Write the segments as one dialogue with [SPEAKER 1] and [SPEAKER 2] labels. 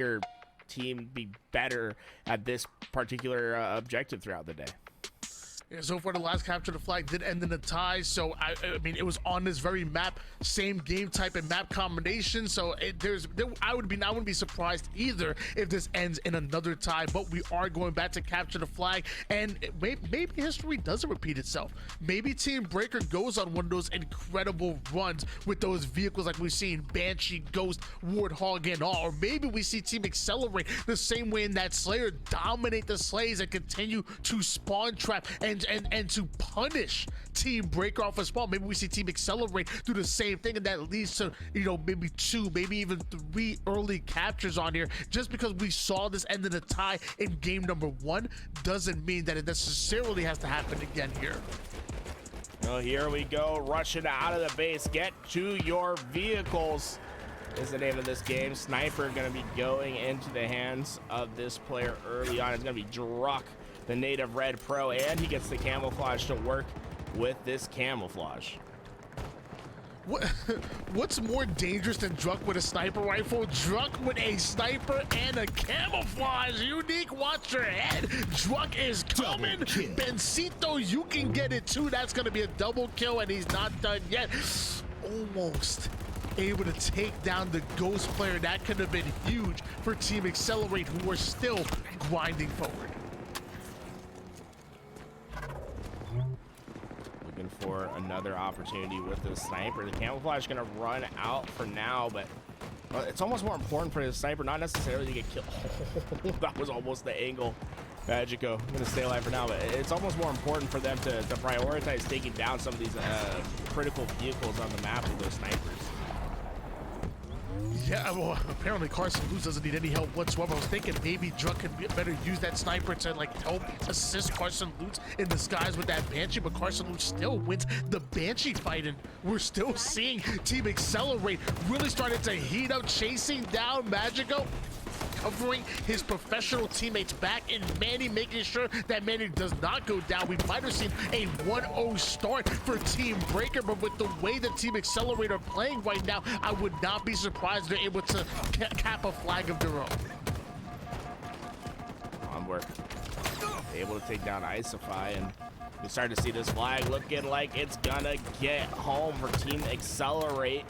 [SPEAKER 1] your team be better at this particular objective throughout the day.
[SPEAKER 2] Yeah, so far the last capture the flag did end in a tie, so I mean it was on this very map, same game type and map combination, so I wouldn't be surprised either if this ends in another tie. But we are going back to capture the flag, and maybe history doesn't repeat itself. Maybe Team Breaker goes on one of those incredible runs with those vehicles like we've seen Banshee, Ghost, Warthog, and all, or maybe we see Team Accelerate the same way in that Slayer, dominate the Slays and continue to spawn trap and to punish Team Breaker off a spawn. Maybe we see Team Accelerate do the same thing, and that leads to, you know, maybe 2, maybe even 3 early captures on here. Just because we saw this end in a tie in game number 1 doesn't mean that it necessarily has to happen again here.
[SPEAKER 1] Well, here we go, rushing out of the base. Get to your vehicles is the name of this game. Sniper gonna be going into the hands of this player early on. It's gonna be Druck, the native red pro, and he gets the camouflage to work with this camouflage.
[SPEAKER 2] What's more dangerous than Druck with a sniper rifle? Druck with a sniper and a camouflage. Unique, watch your head. Druck is coming. Bencito, you can get it too. That's gonna be a double kill, and he's not done yet. Almost able to take down the Ghost player. That could have been huge for Team Accelerate, who are still grinding forward.
[SPEAKER 1] Looking for another opportunity with the sniper. The camouflage is going to run out for now, but it's almost more important for the sniper not necessarily to get killed. That was almost the angle. Magico, I'm going to stay alive for now, but it's almost more important for them to prioritize taking down some of these critical vehicles on the map with those snipers.
[SPEAKER 2] Yeah, well, apparently Carson Lutz doesn't need any help whatsoever. I was thinking maybe Druck could better use that sniper to like help assist Carson Lutz in the skies with that Banshee, but Carson Lutz still wins the Banshee fight, and we're still seeing Team Accelerate really starting to heat up, chasing down Magico, covering his professional teammates back, and Manny making sure that Manny does not go down. We might have seen a 1-0 start for Team Breaker, but with the way that Team Accelerate are playing right now, I would not be surprised they're able to cap a flag of their own.
[SPEAKER 1] Onward, able to take down Isify, and we start to see this flag looking like it's gonna get home for Team Accelerate,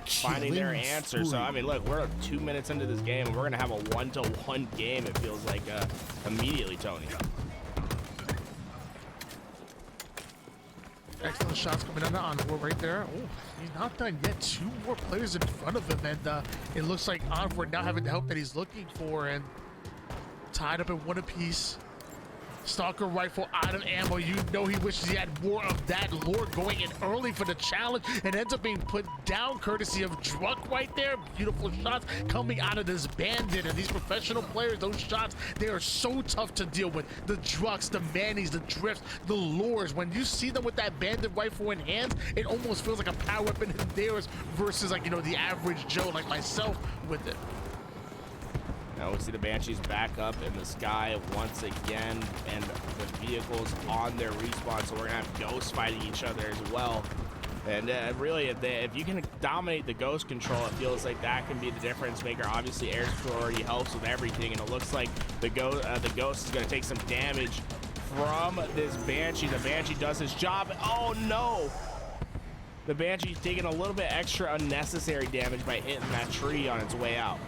[SPEAKER 1] finding their answer. So I mean, look, we're 2 minutes into this game, and we're gonna have a 1-1 game, it feels like, immediately, Tony.
[SPEAKER 2] Excellent shots coming on the Envoy right there. Oh, he's not done yet. 2 more players in front of him, and it looks like Envoy now having the help that he's looking for, and tied up in 1 apiece. Stalker rifle out of ammo. You know he wishes he had more of that. Lord going in early for the challenge and ends up being put down courtesy of Druck right there. Beautiful shots coming out of this Bandit, and these professional players, those shots, they are so tough to deal with. The Drucks, the Mannies, the Drifts, the Lures. When you see them with that Bandit rifle in hands, it almost feels like a power weapon in theirs versus, like, you know, the average Joe like myself with it.
[SPEAKER 1] Now we see the Banshees back up in the sky once again, and the vehicles on their respawn, so we're gonna have Ghosts fighting each other as well. And really, if you can dominate the Ghost control, it feels like that can be the difference maker. Obviously, air superiority helps with everything, and it looks like the Ghost is gonna take some damage from this Banshee. The Banshee does his job. Oh no! The Banshee's taking a little bit extra unnecessary damage by hitting that tree on its way out.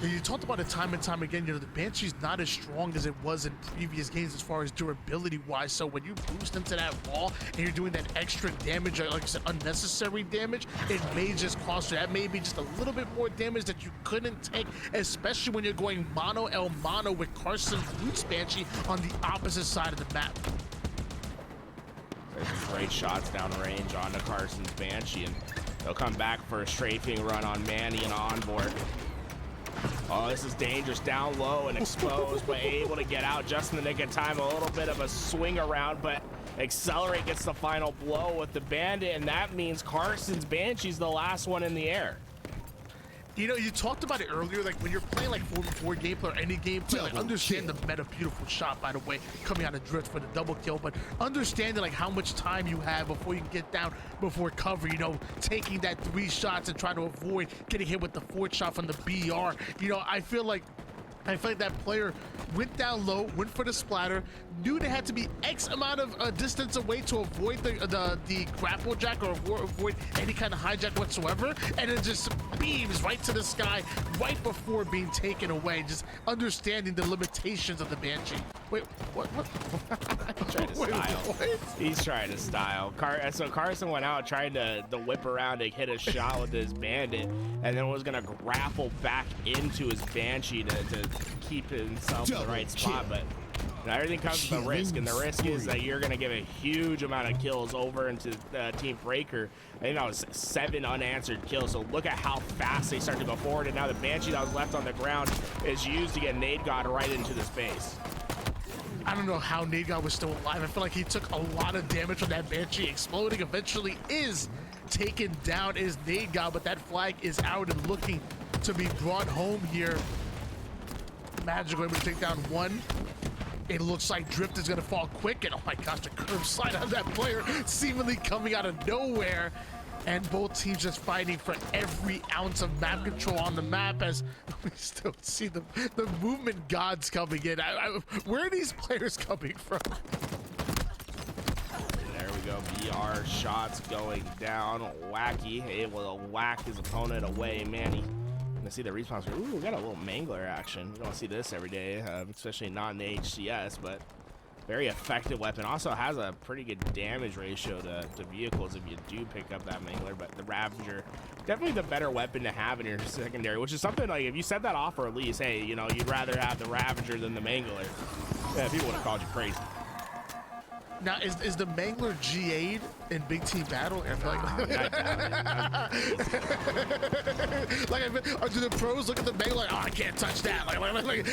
[SPEAKER 2] You talked about it time and time again, you know, the Banshee's not as strong as it was in previous games as far as durability wise. So when you boost into that wall and you're doing that extra damage, like I said, unnecessary damage, it may just cost you. That may be just a little bit more damage that you couldn't take, especially when you're going mono el mono with Carson Lutz Banshee on the opposite side of the map.
[SPEAKER 1] There's some great shots downrange onto Carson's Banshee, and they'll come back for a strafing run on Manny and Onboard. Oh, this is dangerous. Down low and exposed, but able to get out just in the nick of time. A little bit of a swing around, but Accelerate gets the final blow with the Bandit, and that means Carson's Banshee's the last one in the air.
[SPEAKER 2] You know, you talked about it earlier, like when you're playing like 4v4 gameplay or any gameplay, like understand the meta. Beautiful shot, by the way, coming out of drift for the double kill, but understanding like how much time you have before you can get down before cover, you know, taking that 3 shots and trying to avoid getting hit with the 4th shot from the BR. You know, I feel like that player went down low, went for the splatter, knew they had to be X amount of distance away to avoid the grapple jack or avoid any kind of hijack whatsoever, and it just beams right to the sky right before being taken away. Just understanding the limitations of the Banshee. Wait, what?
[SPEAKER 1] He's trying to style.
[SPEAKER 2] What?
[SPEAKER 1] He's trying to style. So Carson went out trying to whip around to hit a shot with his bandit, and then was gonna grapple back into his Banshee to keep himself in the right spot. But everything comes with a risk, and the risk is that you're gonna give a huge amount of kills over into Team Breaker. I think that was 7 unanswered kills. So look at how fast they start to go forward, and now the Banshee that was left on the ground is used to get Nade God right into the space.
[SPEAKER 2] I don't know how Nade God was still alive. I feel like he took a lot of damage from that Banshee exploding. Eventually is taken down is Nade God, but that flag is out and looking to be brought home here. Magical able to take down 1. It looks like Drift is gonna fall quick, and oh my gosh, the curve slide on that player seemingly coming out of nowhere. And both teams just fighting for every ounce of map control on the map as we still see the movement gods coming in. Where are these players coming from?
[SPEAKER 1] There we go, BR shots going down. Wacky able to whack his opponent away. Manny, I see the response. Ooh, we got a little mangler action. You don't see this every day, especially not in HCS, but very effective weapon. Also has a pretty good damage ratio to vehicles if you do pick up that mangler. But the Ravager, definitely the better weapon to have in your secondary, which is something like if you set that off for Elise, hey, you know, you'd rather have the Ravager than the mangler. Yeah, people would have called you crazy.
[SPEAKER 2] Now, is the Mangler G8 in Big Team Battle? I feel like, or do the pros look at the Mangler like, oh, I can't touch that? Like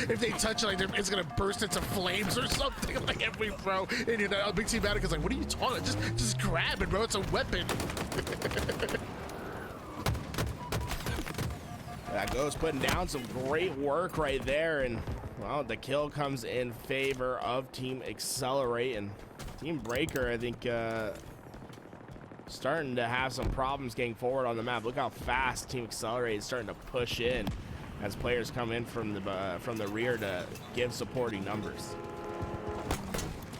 [SPEAKER 2] if they touch it, like it's gonna burst into flames or something. Like every pro in Big Team Battle is like, what are you talking about? Just grab it, bro. It's a weapon.
[SPEAKER 1] That goes putting down some great work right there, and well, the kill comes in favor of Team XLR8, and Team Breaker, I think, starting to have some problems getting forward on the map. Look how fast Team XLR8 is starting to push in as players come in from the rear to give supporting numbers.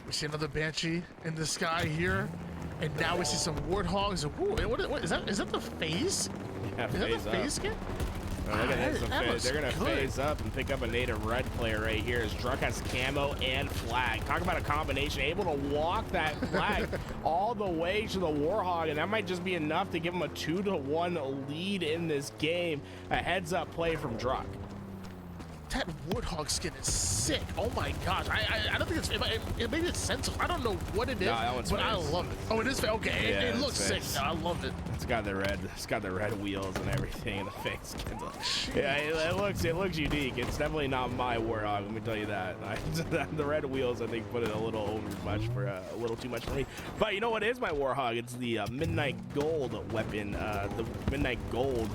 [SPEAKER 2] We see another Banshee in the sky here, and now we see some Warthogs. Ooh, what is that? Is that the phase?
[SPEAKER 1] Yeah,
[SPEAKER 2] is that the phase skin?
[SPEAKER 1] Oh, look at this. They're going to phase up and pick up a native red player right here as Druck has camo and flag. Talk about a combination. Able to walk that flag all the way to the Warhog, and that might just be enough to give him a 2-1 lead in this game. A heads-up play from Druck.
[SPEAKER 2] That Warthog skin is sick. Oh my gosh. I don't think it maybe it's sensitive. I don't know what it is, but I love it. Oh, it is. Okay, yeah, it looks sick. I love it.
[SPEAKER 1] It's got the red wheels and everything in the face. Yeah, it looks unique. It's definitely not my Warthog, let me tell you that. The red wheels, I think, put it a little a little too much for me. But you know what is my Warthog? It's the Midnight Gold weapon, the Midnight Gold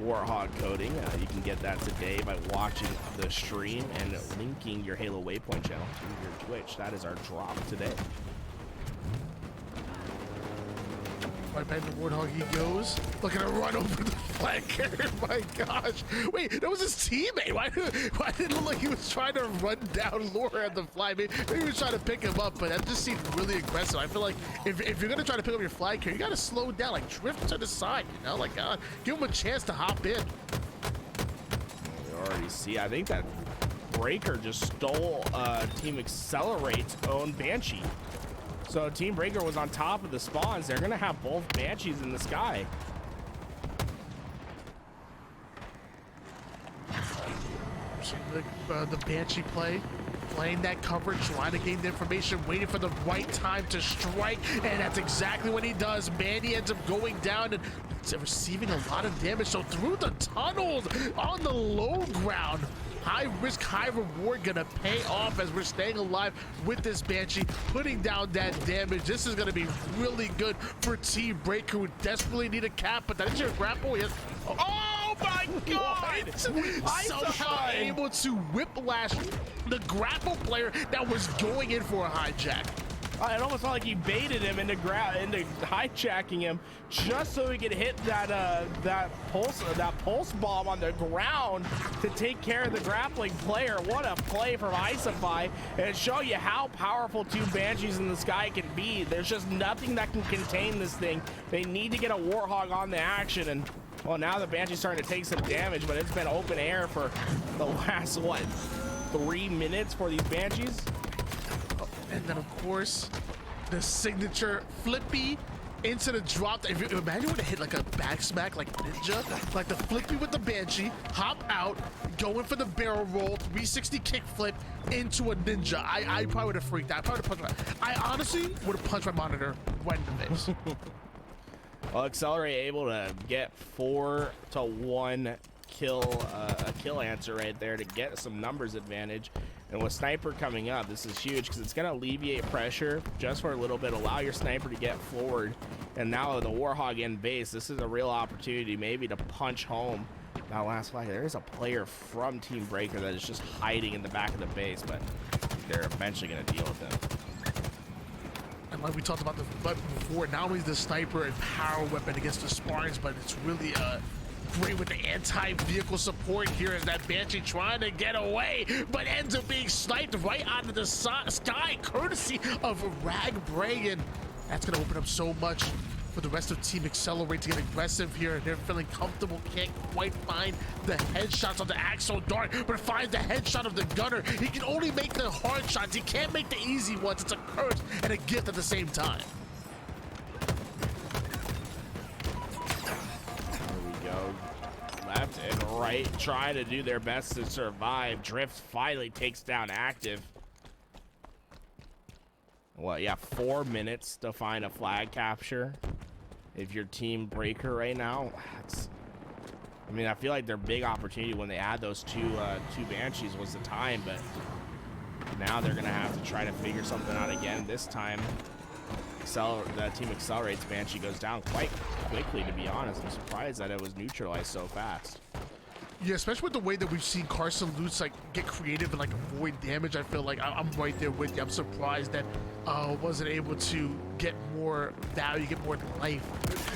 [SPEAKER 1] Warhog coding. You can get that today by watching the stream and linking your Halo Waypoint channel to your Twitch. That is our drop today.
[SPEAKER 2] Right back to Warthog he goes. Looking to run over the flag carrier. My gosh. Wait, that was his teammate. Why did it look like he was trying to run down Laura at the flag? Maybe he was trying to pick him up, but that just seemed really aggressive. I feel like if you're going to try to pick up your flag carrier, you got to slow down, like drift to the side, you know? Like, give him a chance to hop in.
[SPEAKER 1] You already see, I think that Breaker just stole Team XLR8's own Banshee. So Team Breaker was on top of the spawns. They're gonna have both Banshees in the sky.
[SPEAKER 2] The Banshee playing that coverage, trying to gain the information, waiting for the right time to strike, and that's exactly what he does. Manny ends up going down and receiving a lot of damage. So through the tunnels on the low ground, high risk, high reward gonna pay off as we're staying alive with this Banshee, putting down that damage. This is gonna be really good for Team Breaker, who desperately need a cap, but that is your grapple. Yes. Oh
[SPEAKER 1] my God!
[SPEAKER 2] Somehow able to whiplash the grapple player that was going in for a hijack.
[SPEAKER 1] It almost felt like he baited him into hijacking him just so he could hit that pulse bomb on the ground to take care of the grappling player. What a play from Isify, and show you how powerful two Banshees in the sky can be. There's just nothing that can contain this thing. They need to get a Warthog on the action, and well, now the Banshee's starting to take some damage, but it's been open air for the last, what, 3 minutes for these Banshees?
[SPEAKER 2] And then, of course, the signature flippy into the drop. If you imagine when it hit like a back smack, like Ninja, like the flippy with the Banshee, hop out, going for the barrel roll, 360 kick flip into a Ninja. I probably would have freaked out. I probably would have punched I honestly would have punched my monitor right in the face.
[SPEAKER 1] Well, XLR8 able to get 4 to 1 kill, a kill answer right there to get some numbers advantage. And with Sniper coming up, this is huge because it's going to alleviate pressure just for a little bit, allow your Sniper to get forward. And now with the Warthog in base, this is a real opportunity maybe to punch home. Now, last flag, there is a player from Team Breaker that is just hiding in the back of the base, but they're eventually going to deal with him.
[SPEAKER 2] And like we talked about before, not only is the Sniper a power weapon against the Spartans, but it's really great with the anti-vehicle support here as that Banshee trying to get away, but ends up being sniped right out of the sky, courtesy of Rag Bray, and that's going to open up so much for the rest of Team XLR8 to get aggressive here. They're feeling comfortable, can't quite find the headshots on the Axo Dart, but finds the headshot of the Gunner. He can only make the hard shots, he can't make the easy ones. It's a curse and a gift at the same time.
[SPEAKER 1] Left and right, trying to do their best to survive. Drift finally takes down Active. Well, yeah, 4 minutes to find a flag capture. If you're Team Breaker right now, I mean, I feel like their big opportunity when they add those two Banshees was the time, but now they're gonna have to try to figure something out again. This time, the Team XLR8's Banshee goes down quite quickly, to be honest. I'm surprised that it was neutralized so fast.
[SPEAKER 2] Yeah, especially with the way that we've seen Carson Lutz like get creative and like avoid damage. I feel like I'm right there with you. I'm surprised that wasn't able to get more value, get more life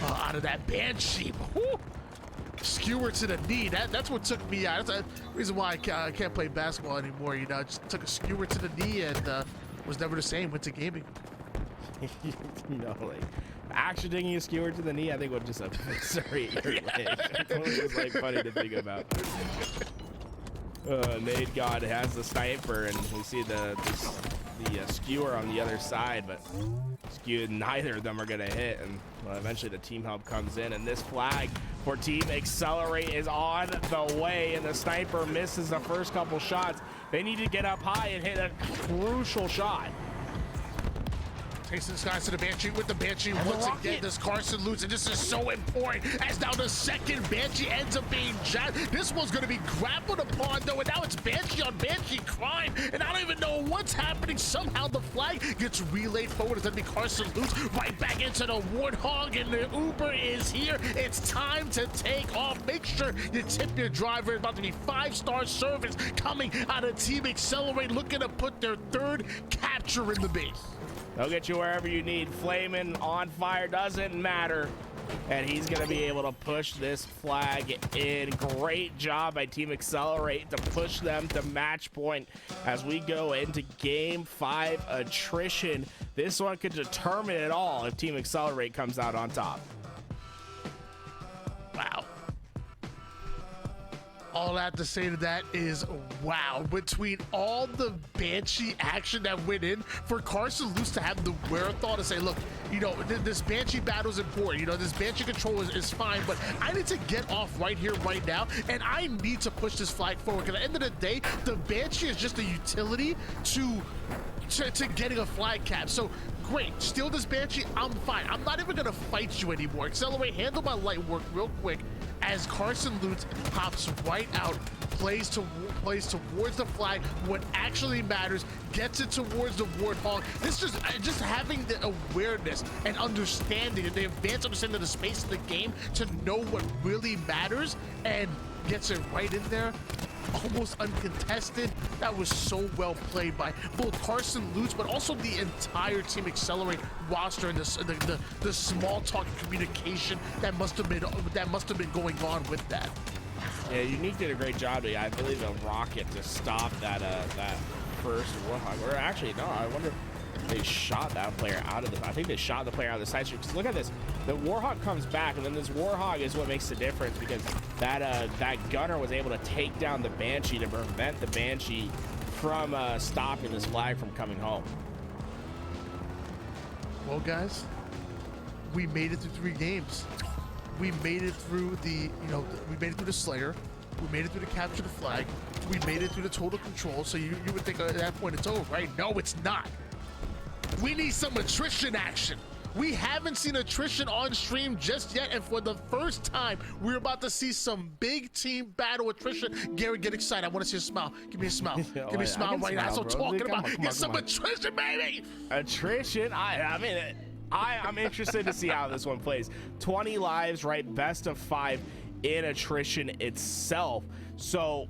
[SPEAKER 2] out of that Banshee. Woo! Skewer to the knee. That's what took me out. That's the reason why I can't play basketball anymore. You know, I just took a skewer to the knee and was never the same. Went to gaming.
[SPEAKER 1] You know, like actually taking a skewer to the knee, I think would just eviscerate your leg. It's just like funny to think about. Nade God has the sniper, and we see the skewer on the other side, but neither of them are gonna hit, and well, eventually the team help comes in, and this flag for Team XLR8 is on the way, and the sniper misses the first couple shots. They need to get up high and hit a crucial shot.
[SPEAKER 2] Takes this guy to the Banshee with the Banshee once again. This Carson Lutz, and this is so important as now the second Banshee ends up being jacked. This one's going to be grappled upon though, and now it's Banshee on Banshee crime, and I don't even know what's happening. Somehow the flag gets relayed forward. It's going to be Carson Lutz right back into the Warthog, and the Uber is here. It's time to take off. Make sure you tip your driver. It's about to be 5-star service coming out of Team XLR8, looking to put their third capture in the base.
[SPEAKER 1] They'll get you wherever you need. Flaming, on fire, doesn't matter. And he's going to be able to push this flag in. Great job by Team XLR8 to push them to match point as we go into Game 5 attrition. This one could determine it all if Team XLR8 comes out on top.
[SPEAKER 2] Wow. All I have to say to that is wow. Between all the Banshee action that went in, for Carson Lutz to have the wherewithal to say, look, you know, this Banshee battle is important. You know, this Banshee control is fine, but I need to get off right here, right now, and I need to push this flag forward. Because at the end of the day, the Banshee is just a utility to getting a flag cap. So great, steal this Banshee, I'm fine. I'm not even gonna fight you anymore. XLR8, handle my light work real quick, as Carson Lutz hops right out, plays towards the flag, what actually matters, gets it towards the Warthog. This just having the awareness and understanding, the advanced understanding of the space of the game to know what really matters, and gets it right in there, almost uncontested. That was so well played by both Carson Lutz, but also the entire Team Accelerate roster, and the small talk communication that must have been going on with that.
[SPEAKER 1] Yeah, Unique did a great job. I believe a rocket to stop that first Warhawk. Or actually, no, I wonder if they shot that player out of the. I think they shot the player out of the side street. Because look at this, the Warhawk comes back, and then this Warhawk is what makes the difference, because that gunner was able to take down the Banshee to prevent the Banshee from stopping this flag from coming home.
[SPEAKER 2] Well, guys, we made it through 3 games. We made it through we made it through the Slayer. We made it through the capture the flag. We made it through the total control. So you would think at that point it's over, right? No, it's not. We need some attrition action. We haven't seen attrition on stream just yet, and for the first time, we're about to see some big team battle attrition. Garrett, get excited. I want to see a smile. Give me a smile. Give me a smile right now. That's what I'm talking about. Get some attrition, baby.
[SPEAKER 1] Attrition? I mean, I'm interested to see how this one plays. 20 lives, right? Best of 5 in attrition itself. So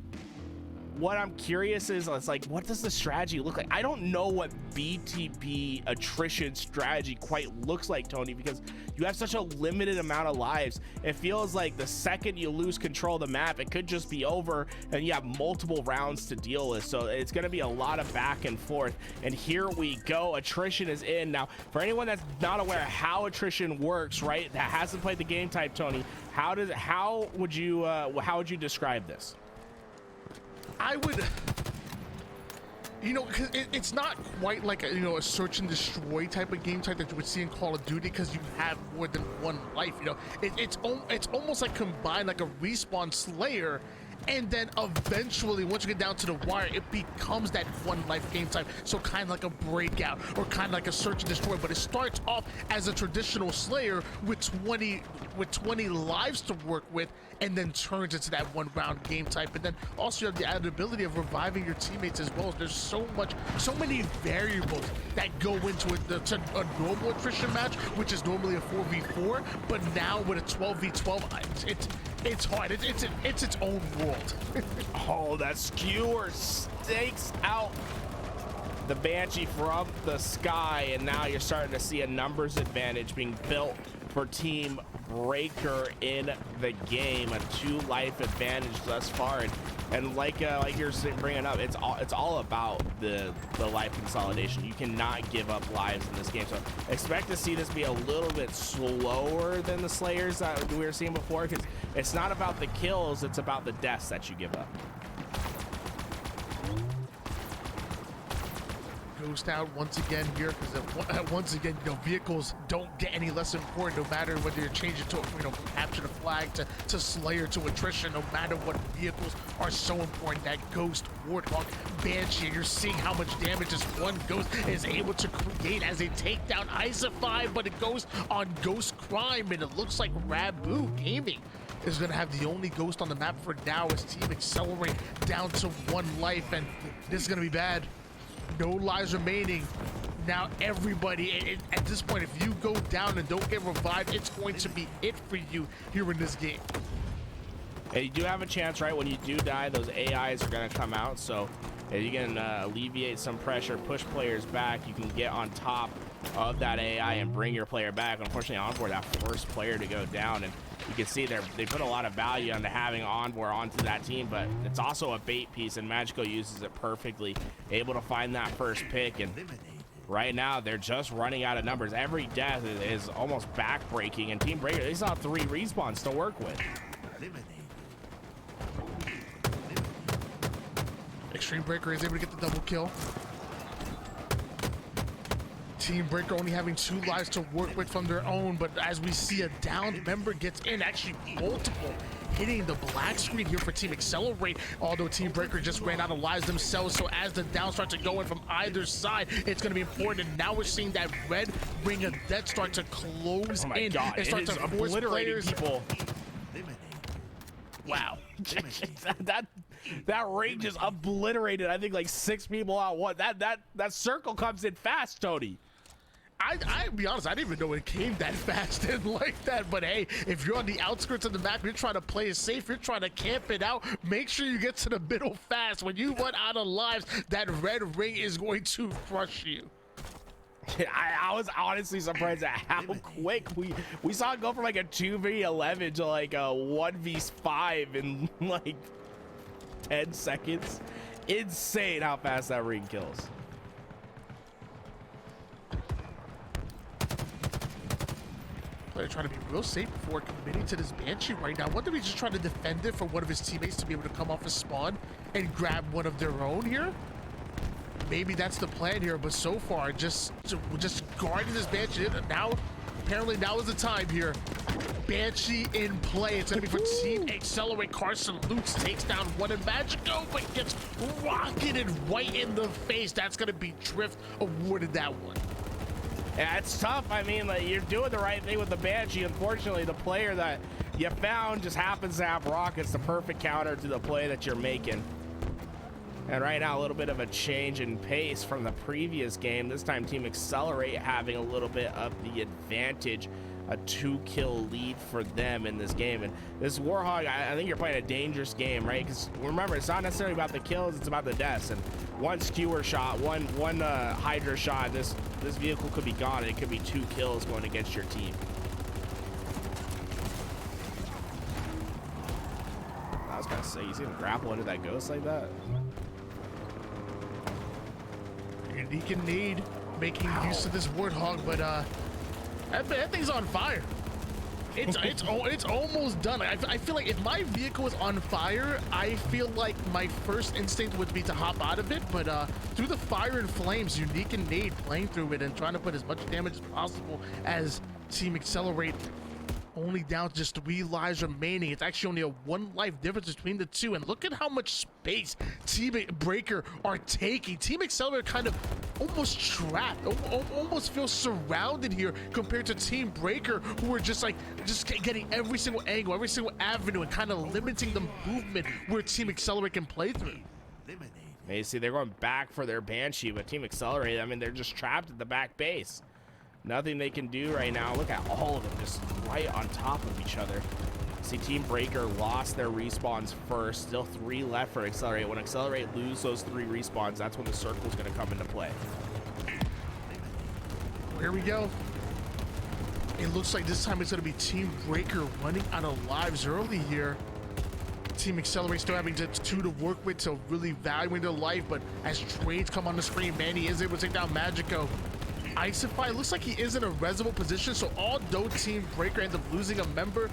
[SPEAKER 1] what I'm curious is, it's like, what does the strategy look like? I don't know what BTB attrition strategy quite looks like, Tony, because you have such a limited amount of lives. It feels like the second you lose control of the map, it could just be over, and you have multiple rounds to deal with. So it's going to be a lot of back and forth. And here we go. Attrition is in. Now, for anyone that's not aware of how attrition works, right, that hasn't played the game type, Tony, how would you describe this?
[SPEAKER 2] I would, because it's not quite like a search and destroy type of game type that you would see in Call of Duty, because you have more than one life. It's almost like combined, like a respawn Slayer, and then eventually, once you get down to the wire, it becomes that one life game type. So kind of like a breakout, or kind of like a search and destroy, but it starts off as a traditional Slayer with 20 lives to work with, and then turns into that one round game type. And then also you have the added ability of reviving your teammates as well. There's so many variables that go into it. To a normal attrition match, which is normally a 4v4, but now with a 12v12, it's hard. It's its own world.
[SPEAKER 1] Oh, that skewer stakes out the Banshee from the sky, and now you're starting to see a numbers advantage being built for Team Breaker in the game. A 2-life advantage thus far, and like you're bringing up, it's all about the life consolidation. You cannot give up lives in this game, so expect to see this be a little bit slower than the Slayers that we were seeing before, because it's not about the kills, it's about the deaths that you give up.
[SPEAKER 2] Ghost out once again here, because once again, vehicles don't get any less important, no matter whether you're changing to capture the flag to Slayer to attrition. No matter what, vehicles are so important. That Ghost, Warthog, Banshee, you're seeing how much damage this one Ghost is able to create as they take down Isify, but it goes on Ghost Crime, and it looks like Rabu Gaming is going to have the only Ghost on the map for now, as Team Accelerate down to 1 life, and this is going to be bad. No lives remaining. Now everybody, at this point, if you go down and don't get revived, it's going to be it for you here in this game.
[SPEAKER 1] And you do have a chance, right? When you do die, those AIs are going to come out, so you can alleviate some pressure, push players back. You can get on top of that AI and bring your player back. Unfortunately, Envoy, that first player to go down, and you can see they put a lot of value into having Envoy onto that team, but it's also a bait piece, and Magico uses it perfectly, able to find that first pick. And right now, they're just running out of numbers. Every death is almost back-breaking, and Team Breaker, they still have 3 respawns to work with.
[SPEAKER 2] Extreme Breaker is able to get the double kill. Team Breaker only having 2 lives to work with from their own, but as we see, a downed member gets in, actually multiple, hitting the black screen here for Team Accelerate, although Team Breaker just ran out of lives themselves. So as the down starts to go in from either side, it's going to be important. And now we're seeing that red ring of death start to close in and start to force players.
[SPEAKER 1] People.
[SPEAKER 2] Wow.
[SPEAKER 1] that ring just obliterated, I think, like 6 people out. What that circle comes in fast, Tony.
[SPEAKER 2] I'll be honest, I didn't even know it came that fast and like that. But hey, if you're on the outskirts of the map, you're trying to play it safe, you're trying to camp it out, make sure you get to the middle fast. When you run out of lives, that red ring is going to crush you.
[SPEAKER 1] I was honestly surprised at how quick we saw it go from like a 2v11 to like a 1v5 in like 10 seconds. Insane how fast that ring kills.
[SPEAKER 2] They're trying to be real safe before committing to this Banshee right now. What if he's just trying to defend it for one of his teammates to be able to come off his spawn and grab one of their own here? Maybe that's the plan here, but so far, just guarding this Banshee. Now, apparently now is the time here. Banshee in play. It's gonna be for Team Accelerate. Carson Lutz takes down one in Magico, but gets rocketed right in the face. That's gonna be Drift awarded that one.
[SPEAKER 1] Yeah, it's tough. I mean, like, you're doing the right thing with the Banshee. Unfortunately, the player that you found just happens to have rockets, the perfect counter to the play that you're making. And right now, a little bit of a change in pace from the previous game. This time, Team Accelerate having a little bit of the advantage, a 2-kill lead for them in this game. And this Warhog, I think you're playing a dangerous game, right? Because remember, it's not necessarily about the kills, it's about the deaths. And one skewer shot, one Hydra shot, this vehicle could be gone, and it could be 2 kills going against your team. I was gonna say, you see him grapple into that ghost like that?
[SPEAKER 2] Unique in need, making use of this Warthog, but that thing's on fire. It's almost done. I feel like if my vehicle was on fire, I feel like my first instinct would be to hop out of it, but through the fire and flames, Unique and Nade playing through it and trying to put as much damage as possible as Team Accelerate. Only down to just 3 lives remaining. It's actually only a 1 life difference between the two. And look at how much space Team Breaker are taking. Team Accelerate kind of almost trapped, almost feels surrounded here compared to Team Breaker, who are just getting every single angle, every single avenue, and kind of limiting the movement where Team Accelerate can play through.
[SPEAKER 1] You see, they're going back for their Banshee, but Team Accelerate, I mean, they're just trapped at the back base. Nothing they can do right now. Look at all of them just right on top of each other. See, Team Breaker lost their respawns first. Still 3 left for Accelerate. When Accelerate lose those 3 respawns, that's when the circle's going to come into play.
[SPEAKER 2] Here we go. It looks like this time it's going to be Team Breaker running out of lives early here. Team Accelerate still having just 2 to work with, so really valuing their life. But as trades come on the screen, Manny is able to take down Magico. Icify looks like he is in a reservoir position, so although Team Breaker ends up losing a member,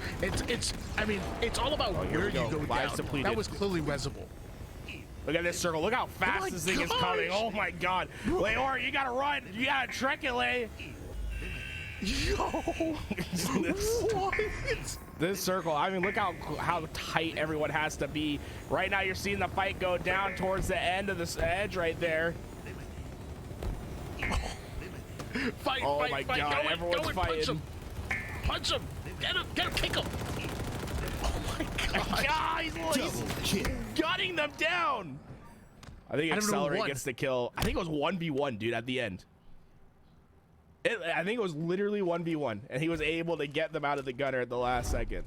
[SPEAKER 2] I mean, it's all about where you go down.
[SPEAKER 1] Depleted.
[SPEAKER 2] That was clearly reservoir.
[SPEAKER 1] Look at this circle. Look how fast this thing is coming. Oh my god. Leor, you gotta run. You gotta trek it, Lay.
[SPEAKER 2] Yo. What?
[SPEAKER 1] This circle, I mean, look how tight everyone has to be. Right now, you're seeing the fight go down towards the end of this edge right there.
[SPEAKER 2] Fight,
[SPEAKER 1] oh
[SPEAKER 2] fight,
[SPEAKER 1] my
[SPEAKER 2] fight.
[SPEAKER 1] god, everyone's fighting.
[SPEAKER 2] Punch him. Get him, kick him. Oh my god.
[SPEAKER 1] Guys, he's gutting them down. I think Accelerate gets the kill. I think it was 1v1, dude, at the end. I think it was literally 1v1, and he was able to get them out of the gunner at the last second.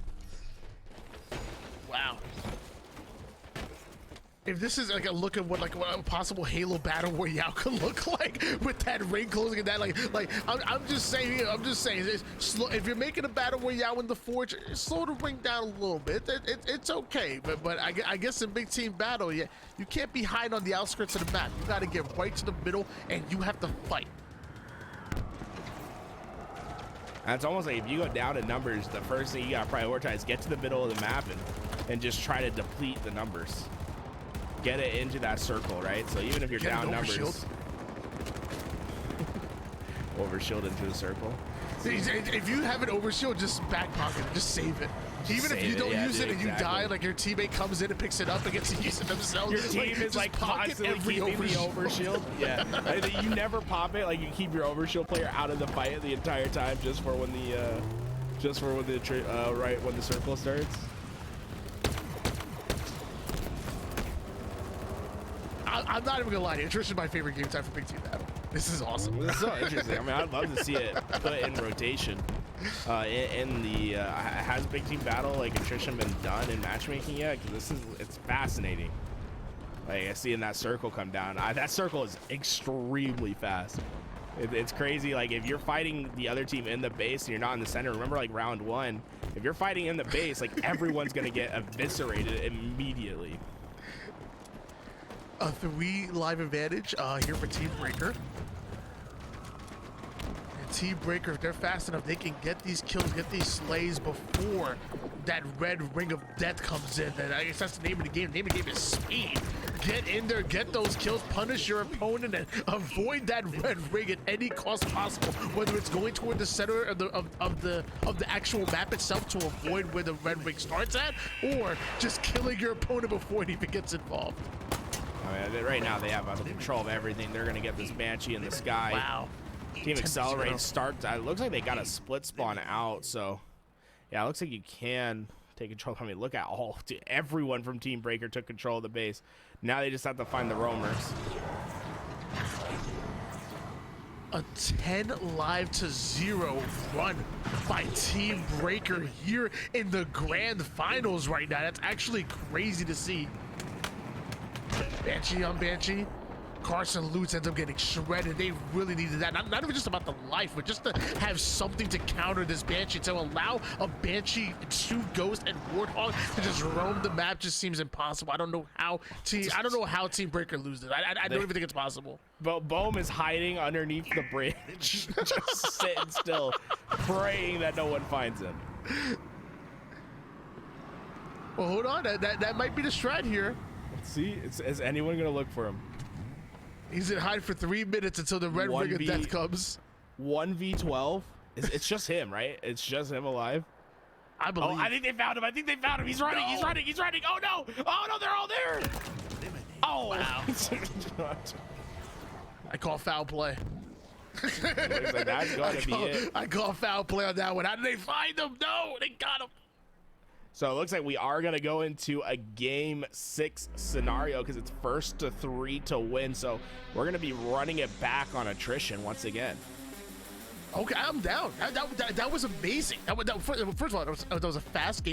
[SPEAKER 2] Wow. If this is like a look at what a possible Halo Battle Royale could look like with that ring closing and that, I'm just saying, slow, if you're making a Battle Royale in the Forge, slow the ring down a little bit. It's okay, but I guess in big team battle, you can't be hiding on the outskirts of the map. You got to get right to the middle, and you have to fight.
[SPEAKER 1] And it's almost like if you go down in numbers, the first thing you got to prioritize, get to the middle of the map and just try to deplete the numbers. Get it into that circle, right? So even if you're down numbers, overshield into the circle.
[SPEAKER 2] If you have an overshield, just back pocket it, just save it. Even if you don't use it and you die, like your teammate comes in and picks it up and gets to use it themselves.
[SPEAKER 1] Your team is like constantly keeping the overshield. Yeah, you never pop it. Like you keep your overshield player out of the fight the entire time, just for when the circle starts.
[SPEAKER 2] I'm not even gonna lie. Attrition is my favorite game type for Big Team Battle. This is awesome.
[SPEAKER 1] This is so interesting. I mean, I'd love to see it put in rotation. In the has Big Team Battle like attrition been done in matchmaking yet? Because it's fascinating. Like I see in that circle come down. That circle is extremely fast. It's crazy. Like if you're fighting the other team in the base and you're not in the center, remember like round 1, if you're fighting in the base, like everyone's gonna get eviscerated immediately.
[SPEAKER 2] A 3 live advantage here for Team Breaker. And Team Breaker, if they're fast enough, they can get these kills, get these slays before that red ring of death comes in. And I guess that's the name of the game. The name of the game is speed. Get in there, get those kills, punish your opponent, and avoid that red ring at any cost possible. Whether it's going toward the center of the actual map itself to avoid where the red ring starts at, or just killing your opponent before it even gets involved.
[SPEAKER 1] I mean, right now they have control of everything. They're gonna get this Banshee in the sky.
[SPEAKER 2] Wow.
[SPEAKER 1] Team XLR8 starts. It looks like they got a split spawn out. So yeah, it looks like you can take control. I mean, look at everyone from Team Breaker took control of the base. Now they just have to find the roamers.
[SPEAKER 2] A 10-0 run by Team Breaker here in the grand finals right now. That's actually crazy to see. Banshee on Banshee. Carson Lutz ends up getting shredded. They really needed that. Not even just about the life, but just to have something to counter this Banshee. To allow a Banshee, 2 Ghost, and Warthog to just roam the map just seems impossible. I don't know how Team Breaker loses. I don't even think it's possible.
[SPEAKER 1] But Bohm is hiding underneath the bridge, just sitting still, praying that no one finds him.
[SPEAKER 2] Well, hold on. That might be the strat here.
[SPEAKER 1] Let's see. Is anyone gonna look for him?
[SPEAKER 2] He's in hide for 3 minutes until the red ring of death comes.
[SPEAKER 1] 1v12. It's just him, right? It's just him alive.
[SPEAKER 2] I believe.
[SPEAKER 1] Oh, I think they found him. He's running.
[SPEAKER 2] No.
[SPEAKER 1] He's running. Oh no! They're all there. Oh
[SPEAKER 2] wow. I call foul play.
[SPEAKER 1] Looks like that's gonna be it.
[SPEAKER 2] I call foul play on that one. How did they find him? No, they got him.
[SPEAKER 1] So it looks like we are going to go into a game 6 scenario because it's 1st to 3 to win. So we're going to be running it back on attrition once again.
[SPEAKER 2] Okay, I'm down. That was amazing. First of all, that was a fast game.